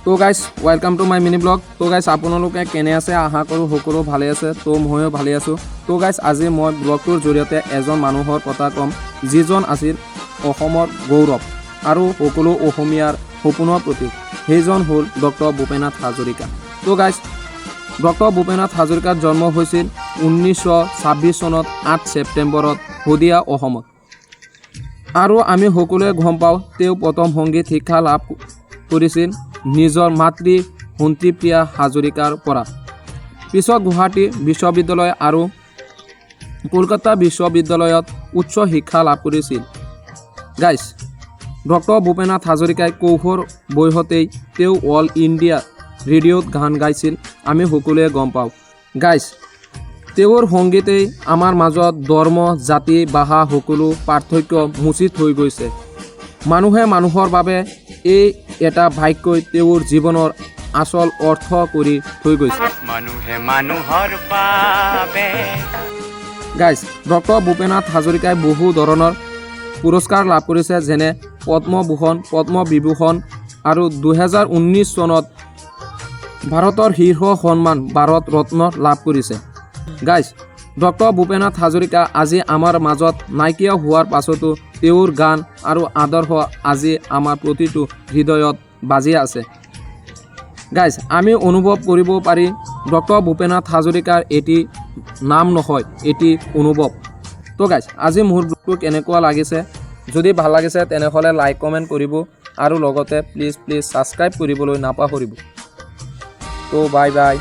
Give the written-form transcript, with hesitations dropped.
তো guys welcome to my mini blog. তো guys আপোনালোকে কেনে আছে আশা কৰোঁ সকলো ভালে আছে। তো ময়ো ভালে আছোঁ। তো গাইজ আজি মই ব্লগটোৰ জৰিয়তে এজন মানুহৰ কথা ক'ম যিজন আছিল অসমৰ গৌৰৱ আৰু সকলো অসমীয়াৰ সপোনৰ প্ৰতীক। সেইজন হ'ল ডক্টৰ ভূপেনাথ হাজৰিকা। তো গাইজ ডক্টৰ ভূপেনাথ হাজৰিকাৰ জন্ম হৈছিল 1926 চনত 8 ছেপ্টেম্বৰত শদিয়া অসমত। আৰু আমি সকলোৱে গম পাওঁ তেওঁ প্ৰথম সংগীত শিক্ষা লাভ কৰিছিল নিজৰ মাতৃ সন্তিপ্ৰিয়া হাজৰিকাৰ পৰা। পিছত গুৱাহাটী বিশ্ববিদ্যালয় আৰু কলকাতা বিশ্ববিদ্যালয়ত উচ্চ শিক্ষা লাভ কৰিছিল। গাইজ ডক্টৰ ভূপেনাথ হাজৰিকাই কৈশোৰ বয়সতেই তেওঁ অল ইণ্ডিয়া ৰেডিঅ'ত গান গাইছিল, আমি সকলোৱে গম পাওঁ। গাইজ তেওঁৰ সংগীতেই আমাৰ মাজত ধৰ্ম জাতি ভাষা সকলো পাৰ্থক্য মুচি থৈ গৈছে। মানুহে মানুহৰ বাবে এই এটা বাক্যই তেওঁৰ জীৱনৰ আচল অৰ্থ কৰি থৈ গৈছে। গাইজ ডক্টৰ ভূপেনাথ হাজৰিকাই বহু ধৰণৰ পুৰস্কাৰ লাভ কৰিছে, যেনে পদ্মভূষণ, পদ্মবিভূষণ আৰু 2019 চনত ভাৰতৰ শীৰ্ষ সন্মান ভাৰত ৰত্ন লাভ কৰিছে। গাইজ ডক্টৰ ভূপেনাথ হাজৰিকা আজি আমাৰ মাজত নাইকিয়া হোৱাৰ পাছতো তেওঁৰ গান আৰু আদৰ্শ আজি আমাৰ প্ৰতিটো হৃদয়ত বাজি আছে। গাইজ আমি অনুভৱ কৰিব পাৰি ডক্টৰ ভূপেনাথ হাজৰিকাৰ এটি নাম নহয়, এটি অনুভৱ। তো গাইজ আজি মোৰ ব্লগটো কেনেকুৱা লাগিছে, যদি ভাল লাগিছে তেনেহ'লে লাইক কমেণ্ট কৰিব আৰু লগতে প্লিজ ছাবস্ক্ৰাইব কৰিবলৈ নাপাহৰিব। তো বাই বাই।